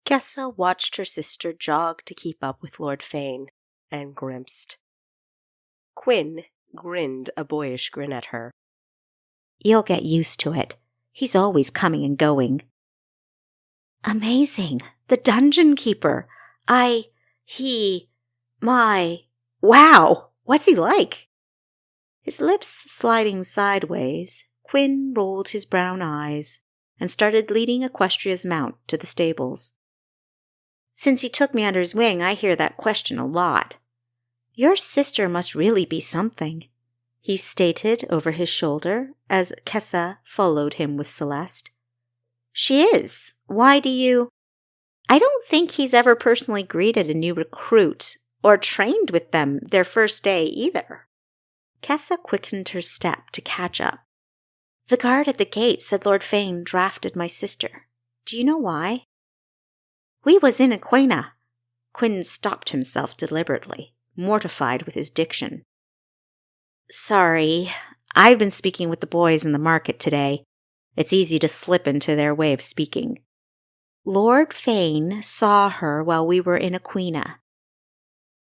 Kessa watched her sister jog to keep up with Lord Fane, and grimaced. Quinn grinned a boyish grin at her. You'll get used to it. He's always coming and going. Amazing! The dungeon keeper! Wow! What's he like? His lips sliding sideways, Quinn rolled his brown eyes and started leading Equestria's mount to the stables. Since he took me under his wing, I hear that question a lot. Your sister must really be something, he stated over his shoulder as Kessa followed him with Celeste. She is. Why do you... I don't think he's ever personally greeted a new recruit or trained with them their first day either. Kessa quickened her step to catch up. The guard at the gate said Lord Fane drafted my sister. Do you know why? We was in Aquina. Quinn stopped himself deliberately, mortified with his diction. Sorry, I've been speaking with the boys in the market today. It's easy to slip into their way of speaking. Lord Fane saw her while we were in Aquina.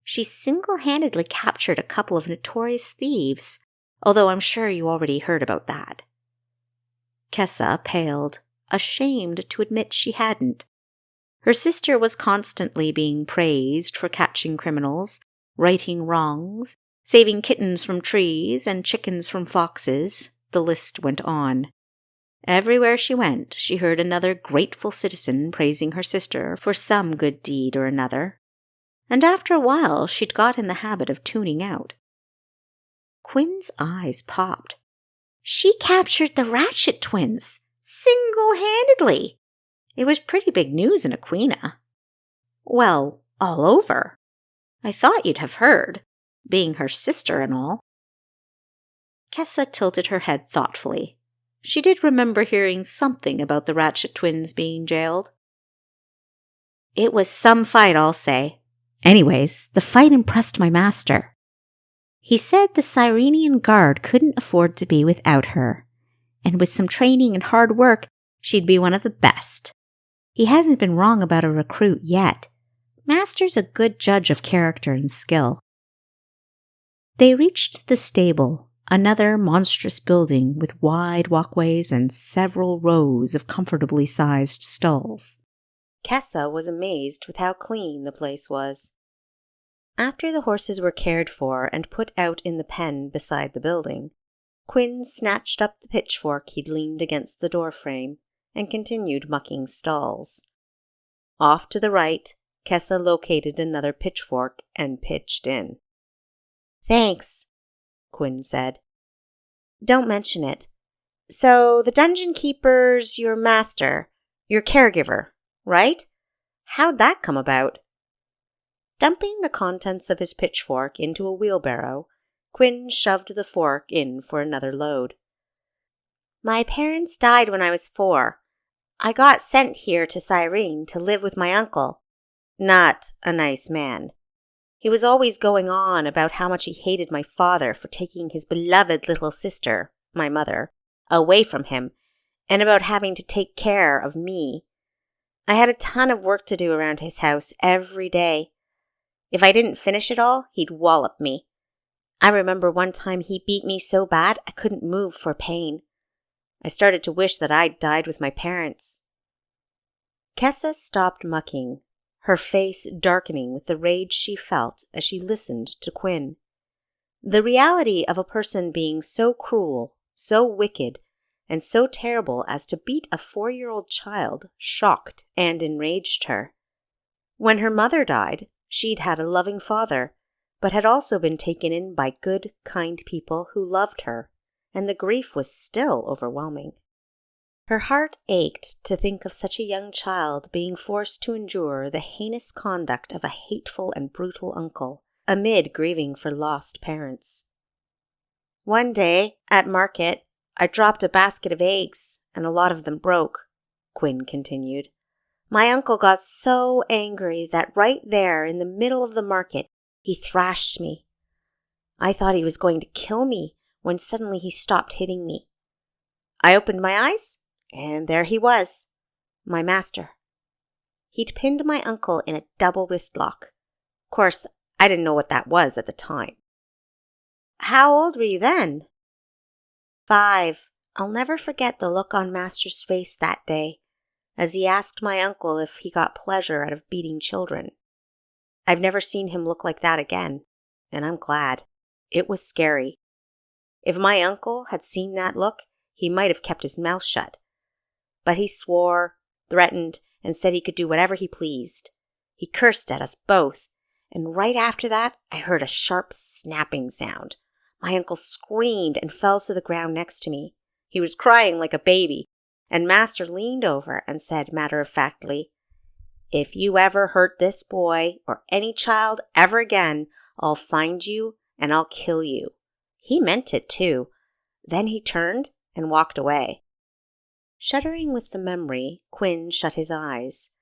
She single-handedly captured a couple of notorious thieves, although I'm sure you already heard about that. Kessa paled, ashamed to admit she hadn't. Her sister was constantly being praised for catching criminals, righting wrongs, saving kittens from trees and chickens from foxes. The list went on. Everywhere she went, she heard another grateful citizen praising her sister for some good deed or another. And after a while, she'd got in the habit of tuning out. Quinn's eyes popped. She captured the Ratchet twins, single-handedly. It was pretty big news in Aquina. Well, all over. I thought you'd have heard, being her sister and all. Kessa tilted her head thoughtfully. She did remember hearing something about the Ratchet twins being jailed. It was some fight, I'll say. Anyways, the fight impressed my master. He said the Cyrenean guard couldn't afford to be without her, and with some training and hard work, she'd be one of the best. He hasn't been wrong about a recruit yet. Master's a good judge of character and skill. They reached the stable, another monstrous building with wide walkways and several rows of comfortably sized stalls. Kessa was amazed with how clean the place was. After the horses were cared for and put out in the pen beside the building, Quinn snatched up the pitchfork he'd leaned against the doorframe and continued mucking stalls. Off to the right, Kessa located another pitchfork and pitched in. Thanks, Quinn said. Don't mention it. So the dungeon keeper's your master, your caregiver, right? How'd that come about? Dumping the contents of his pitchfork into a wheelbarrow, Quinn shoved the fork in for another load. My parents died when I was 4. I got sent here to Cyrene to live with my uncle. Not a nice man. He was always going on about how much he hated my father for taking his beloved little sister, my mother, away from him, and about having to take care of me. I had a ton of work to do around his house every day. If I didn't finish it all, he'd wallop me. I remember one time he beat me so bad I couldn't move for pain. I started to wish that I'd died with my parents. Kessa stopped mucking, her face darkening with the rage she felt as she listened to Quinn. The reality of a person being so cruel, so wicked, and so terrible as to beat a 4-year-old child shocked and enraged her. When her mother died, she'd had a loving father, but had also been taken in by good, kind people who loved her, and the grief was still overwhelming. Her heart ached to think of such a young child being forced to endure the heinous conduct of a hateful and brutal uncle, amid grieving for lost parents. One day, at market, I dropped a basket of eggs, and a lot of them broke, Quinn continued. My uncle got so angry that right there in the middle of the market, he thrashed me. I thought he was going to kill me when suddenly he stopped hitting me. I opened my eyes, and there he was, my master. he'd pinned my uncle in a double wrist lock. Of course, I didn't know what that was at the time. How old were you then? 5. I'll never forget the look on Master's face that day, as he asked my uncle if he got pleasure out of beating children. I've never seen him look like that again, and I'm glad. It was scary. If my uncle had seen that look, he might have kept his mouth shut. But he swore, threatened, and said he could do whatever he pleased. He cursed at us both, and right after that I heard a sharp snapping sound. My uncle screamed and fell to the ground next to me. He was crying like a baby, and Master leaned over and said matter-of-factly, "If you ever hurt this boy or any child ever again, I'll find you and I'll kill you." He meant it too. Then he turned and walked away. Shuddering with the memory, Quinn shut his eyes.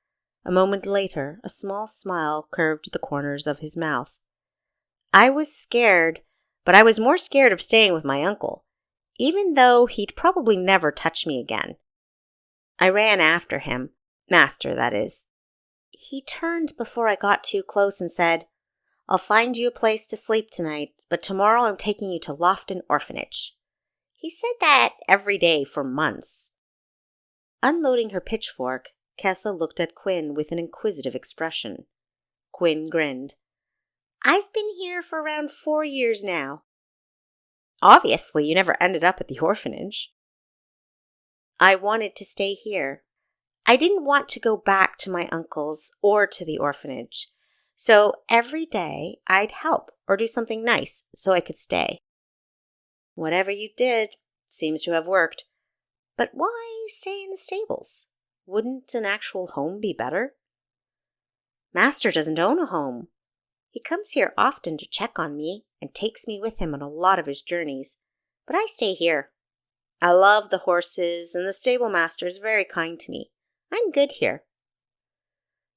A moment later, a small smile curved the corners of his mouth. I was scared, but I was more scared of staying with my uncle, even though he'd probably never touch me again. I ran after him, Master, that is. He turned before I got too close and said, "I'll find you a place to sleep tonight, but tomorrow I'm taking you to Lofton Orphanage." He said that every day for months. Unloading her pitchfork, Kessa looked at Quinn with an inquisitive expression. Quinn grinned. "I've been here for around 4 years now." "Obviously, you never ended up at the orphanage." "I wanted to stay here. I didn't want to go back to my uncle's or to the orphanage. So every day I'd help or do something nice so I could stay." "Whatever you did seems to have worked. But why stay in the stables? Wouldn't an actual home be better?" "Master doesn't own a home. He comes here often to check on me and takes me with him on a lot of his journeys, but I stay here. I love the horses, and the stable master is very kind to me. I'm good here."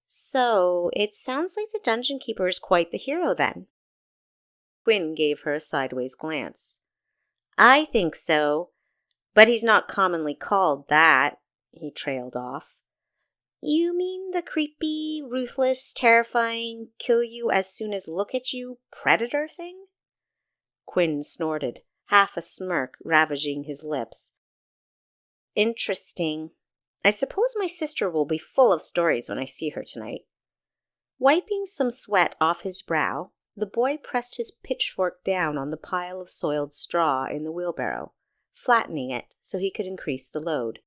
"So it sounds like the dungeon keeper is quite the hero then." Quinn gave her a sideways glance. "I think so, but he's not commonly called that," he trailed off. "You mean the creepy, ruthless, terrifying, kill you as soon as look at you predator thing?" Quinn snorted, half a smirk ravaging his lips. "Interesting. I suppose my sister will be full of stories when I see her tonight." Wiping some sweat off his brow, the boy pressed his pitchfork down on the pile of soiled straw in the wheelbarrow, flattening it so he could increase the load.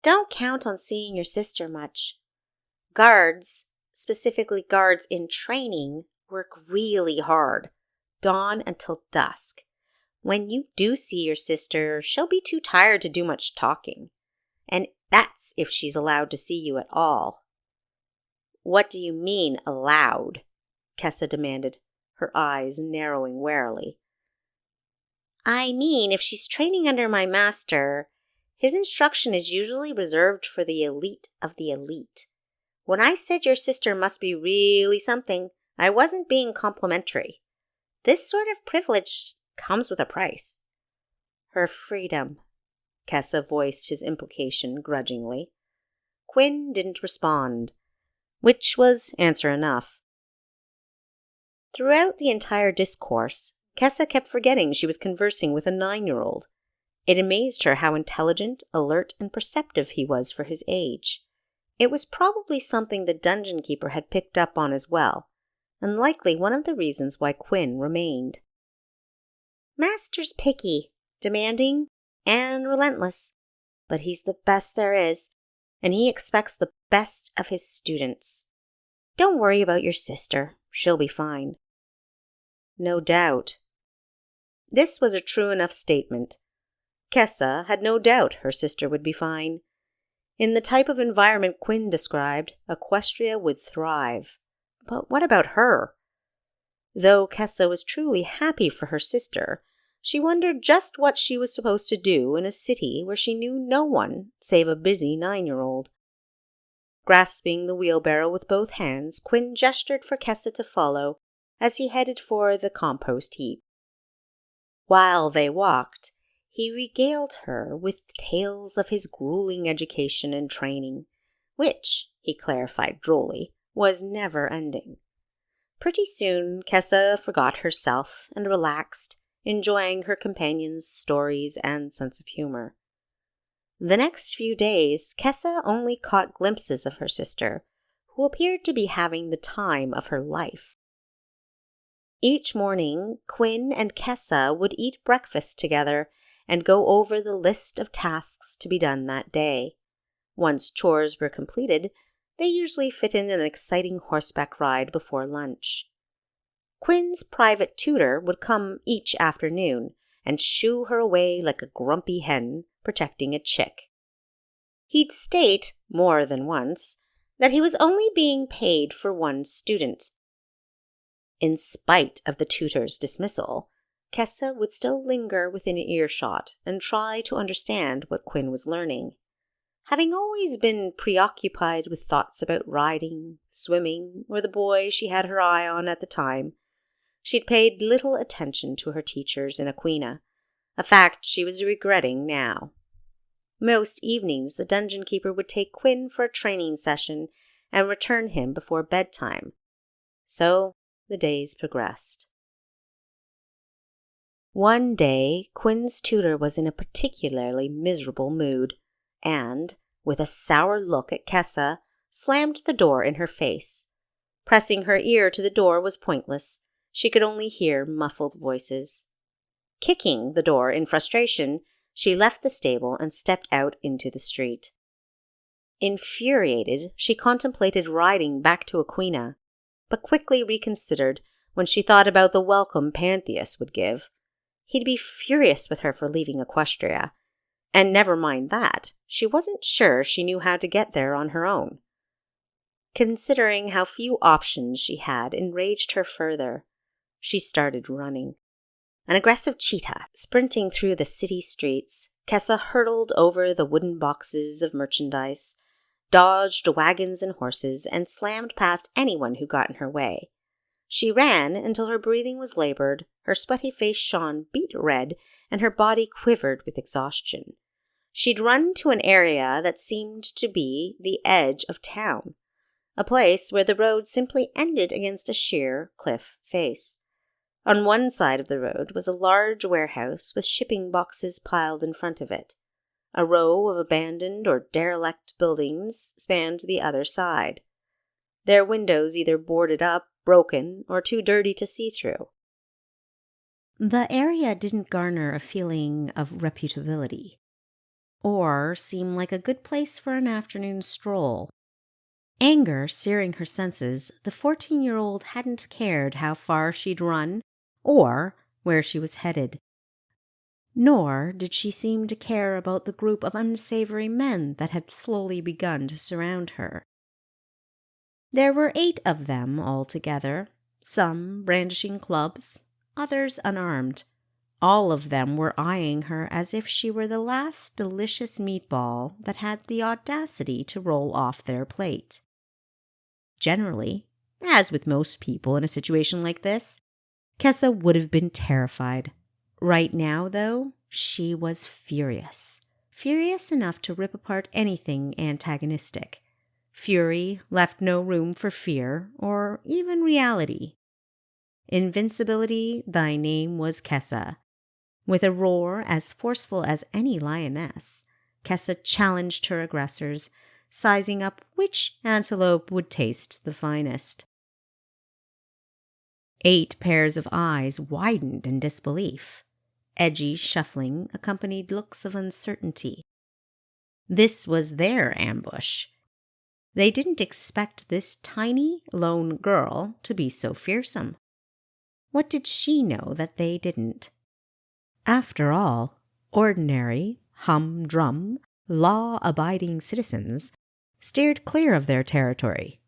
"Don't count on seeing your sister much. Guards, specifically guards in training, work really hard, dawn until dusk. When you do see your sister, she'll be too tired to do much talking. And that's if she's allowed to see you at all." "What do you mean, allowed?" Kessa demanded, her eyes narrowing warily. "I mean, if she's training under my master, his instruction is usually reserved for the elite of the elite. When I said your sister must be really something, I wasn't being complimentary. This sort of privilege comes with a price." "Her freedom," Kessa voiced his implication grudgingly. Quinn didn't respond, which was answer enough. Throughout the entire discourse, Kessa kept forgetting she was conversing with a 9-year-old. It amazed her how intelligent, alert, and perceptive he was for his age. It was probably something the dungeon keeper had picked up on as well, and likely one of the reasons why Quinn remained. "Master's picky, demanding, and relentless, but he's the best there is, and he expects the best of his students. Don't worry about your sister. She'll be fine." "No doubt." This was a true enough statement. Kessa had no doubt her sister would be fine. In the type of environment Quinn described, Equestria would thrive. But what about her? Though Kessa was truly happy for her sister, she wondered just what she was supposed to do in a city where she knew no one save a busy 9-year-old. Grasping the wheelbarrow with both hands, Quinn gestured for Kessa to follow as he headed for the compost heap. While they walked, he regaled her with tales of his grueling education and training, which, he clarified drolly, was never ending. Pretty soon, Kessa forgot herself and relaxed, enjoying her companion's stories and sense of humor. The next few days, Kessa only caught glimpses of her sister, who appeared to be having the time of her life. Each morning, Quinn and Kessa would eat breakfast together and go over the list of tasks to be done that day. Once chores were completed, they usually fit in an exciting horseback ride before lunch. Quinn's private tutor would come each afternoon and shoo her away like a grumpy hen protecting a chick. He'd state, more than once, that he was only being paid for one student. In spite of the tutor's dismissal, Kessa would still linger within earshot and try to understand what Quinn was learning. Having always been preoccupied with thoughts about riding, swimming, or the boy she had her eye on at the time, she'd paid little attention to her teachers in Aquina, a fact she was regretting now. Most evenings the dungeon keeper would take Quinn for a training session and return him before bedtime. So the days progressed. One day, Quinn's tutor was in a particularly miserable mood, and, with a sour look at Kessa, slammed the door in her face. Pressing her ear to the door was pointless. She could only hear muffled voices. Kicking the door in frustration, she left the stable and stepped out into the street. Infuriated, she contemplated riding back to Aquina, but quickly reconsidered when she thought about the welcome Pantheus would give. He'd be furious with her for leaving Equestria, and never mind that, she wasn't sure she knew how to get there on her own. Considering how few options she had enraged her further, she started running. An aggressive cheetah sprinting through the city streets, Kessa hurtled over the wooden boxes of merchandise, dodged wagons and horses, and slammed past anyone who got in her way. She ran until her breathing was labored, her sweaty face shone beet red, and her body quivered with exhaustion. She'd run to an area that seemed to be the edge of town, a place where the road simply ended against a sheer cliff face. On one side of the road was a large warehouse with shipping boxes piled in front of it. A row of abandoned or derelict buildings spanned the other side, their windows either boarded up, broken, or too dirty to see through. The area didn't garner a feeling of reputability, or seem like a good place for an afternoon stroll. Anger searing her senses, the 14-year-old hadn't cared how far she'd run or where she was headed. Nor did she seem to care about the group of unsavory men that had slowly begun to surround her. There were 8 of them altogether, some brandishing clubs, others unarmed. All of them were eyeing her as if she were the last delicious meatball that had the audacity to roll off their plate. Generally, as with most people in a situation like this, Kessa would have been terrified. Right now, though, she was furious. Furious enough to rip apart anything antagonistic. Fury left no room for fear or even reality. Invincibility, thy name was Kessa. With a roar as forceful as any lioness, Kessa challenged her aggressors, sizing up which antelope would taste the finest. 8 pairs of eyes widened in disbelief. Edgy shuffling accompanied looks of uncertainty. This was their ambush. They didn't expect this tiny, lone girl to be so fearsome. What did she know that they didn't? After all, ordinary, humdrum, law-abiding citizens steered clear of their territory.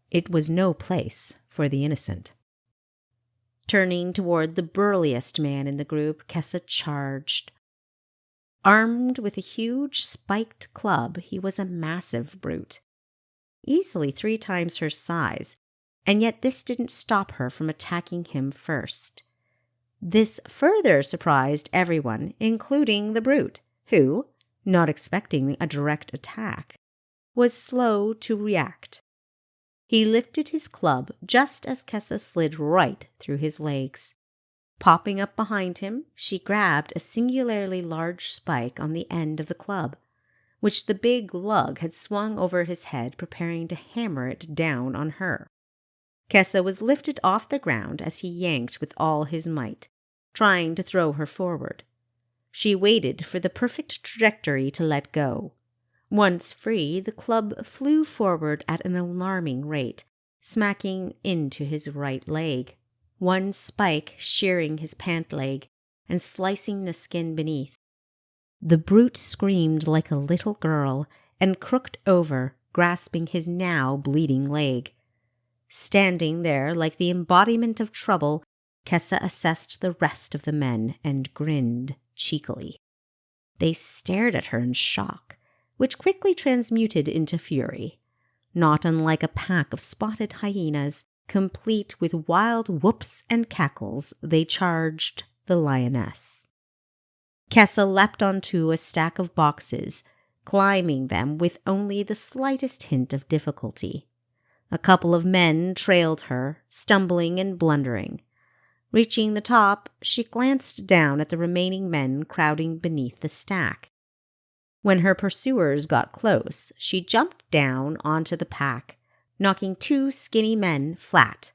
It was no place for the innocent. Turning toward the burliest man in the group, Kessa charged. Armed with a huge spiked club, he was a massive brute, easily 3 times her size, and yet this didn't stop her from attacking him first. This further surprised everyone, including the brute, who, not expecting a direct attack, was slow to react. He lifted his club just as Kessa slid right through his legs. Popping up behind him, she grabbed a singularly large spike on the end of the club, which the big lug had swung over his head, preparing to hammer it down on her. Kessa was lifted off the ground as he yanked with all his might, trying to throw her forward. She waited for the perfect trajectory to let go. Once free, the club flew forward at an alarming rate, smacking into his right leg, one spike shearing his pant leg and slicing the skin beneath. The brute screamed like a little girl and crooked over, grasping his now bleeding leg. Standing there like the embodiment of trouble, Kessa assessed the rest of the men and grinned cheekily. They stared at her in shock, which quickly transmuted into fury. Not unlike a pack of spotted hyenas, complete with wild whoops and cackles, they charged the lioness. Kessa leapt onto a stack of boxes, climbing them with only the slightest hint of difficulty. A couple of men trailed her, stumbling and blundering. Reaching the top, she glanced down at the remaining men crowding beneath the stack. When her pursuers got close, she jumped down onto the pack, knocking two skinny men flat.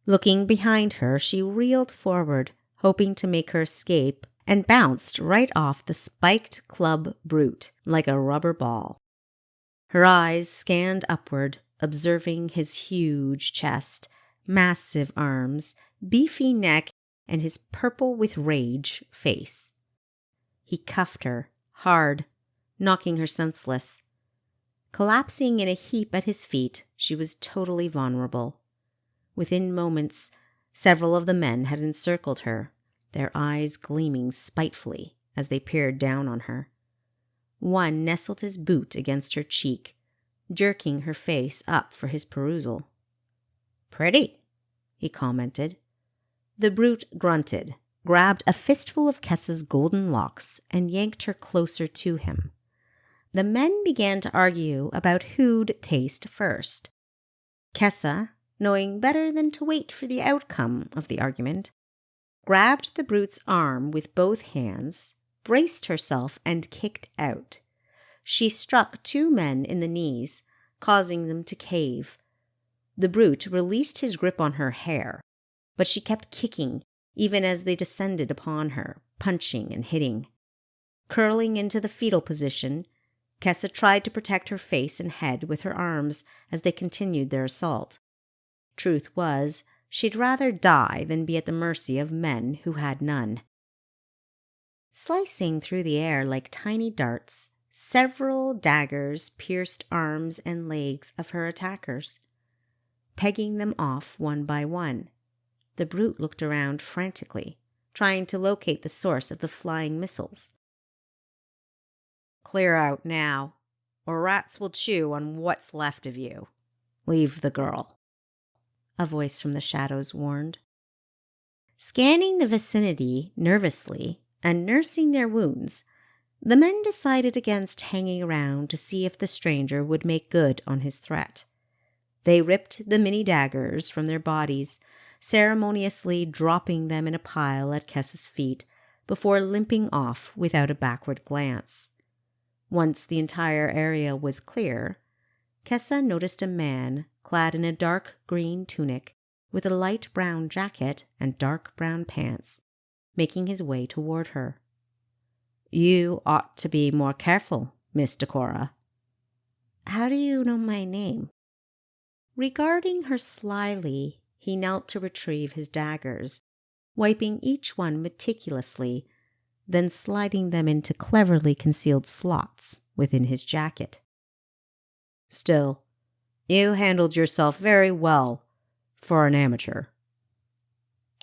Looking behind her, she reeled forward, hoping to make her escape, and bounced right off the spiked club brute like a rubber ball. Her eyes scanned upward, observing his huge chest, massive arms, beefy neck, and his purple with rage face. He cuffed her hard, knocking her senseless. Collapsing in a heap at his feet, she was totally vulnerable. Within moments, several of the men had encircled her, their eyes gleaming spitefully as they peered down on her. One nestled his boot against her cheek, jerking her face up for his perusal. "Pretty," he commented. The brute grunted, grabbed a fistful of Kessa's golden locks, and yanked her closer to him. The men began to argue about who'd taste first. Kessa, knowing better than to wait for the outcome of the argument, grabbed the brute's arm with both hands, braced herself, and kicked out. She struck two men in the knees, causing them to cave. The brute released his grip on her hair, but she kept kicking even as they descended upon her, punching and hitting. Curling into the fetal position, Kessa tried to protect her face and head with her arms as they continued their assault. Truth was, she'd rather die than be at the mercy of men who had none. Slicing through the air like tiny darts, several daggers pierced arms and legs of her attackers, pegging them off one by one. The brute looked around frantically, trying to locate the source of the flying missiles. "Clear out now, or rats will chew on what's left of you. Leave the girl," a voice from the shadows warned. Scanning the vicinity nervously and nursing their wounds, the men decided against hanging around to see if the stranger would make good on his threat. They ripped the mini daggers from their bodies, ceremoniously dropping them in a pile at Kessa's feet before limping off without a backward glance. Once the entire area was clear, Kessa noticed a man clad in a dark green tunic with a light brown jacket and dark brown pants, making his way toward her. "You ought to be more careful, Miss Decora." "How do you know my name?" Regarding her slyly, he knelt to retrieve his daggers, wiping each one meticulously, then sliding them into cleverly concealed slots within his jacket. "Still, you handled yourself very well for an amateur."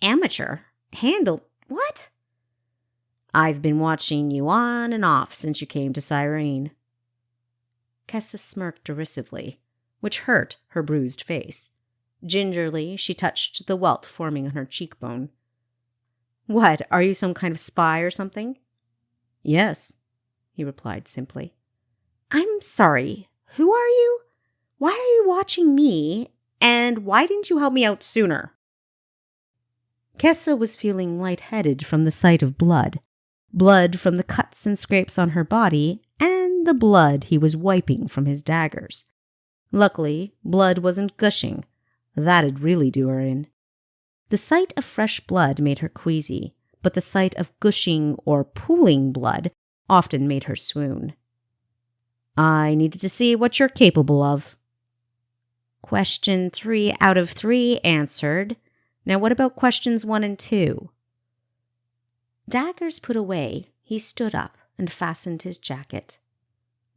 "Amateur? Handled? What?" "I've been watching you on and off since you came to Cyrene." Kessa smirked derisively, which hurt her bruised face. Gingerly, she touched the welt forming on her cheekbone. "What, are you some kind of spy or something?" "Yes," he replied simply. "I'm sorry. Who are you? Why are you watching me? And why didn't you help me out sooner? Kessa was feeling lightheaded from the sight of blood. Blood from the cuts and scrapes on her body, and the blood he was wiping from his daggers. Luckily, blood wasn't gushing. That'd really do her in. The sight of fresh blood made her queasy, but the sight of gushing or pooling blood often made her swoon. I needed to see what you're capable of. Question 3 out of 3 answered. Now what about questions 1 and 2? Daggers put away, he stood up and fastened his jacket.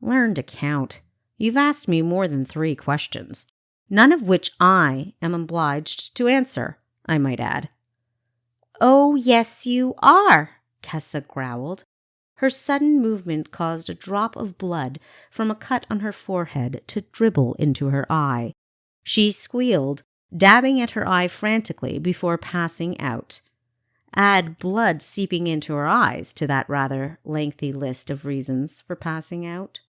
Learn to count. You've asked me more than 3 questions, none of which I am obliged to answer, I might add. Oh, yes, you are, Kessa growled. Her sudden movement caused a drop of blood from a cut on her forehead to dribble into her eye. She squealed, dabbing at her eye frantically before passing out. Add blood seeping into her eyes to that rather lengthy list of reasons for passing out.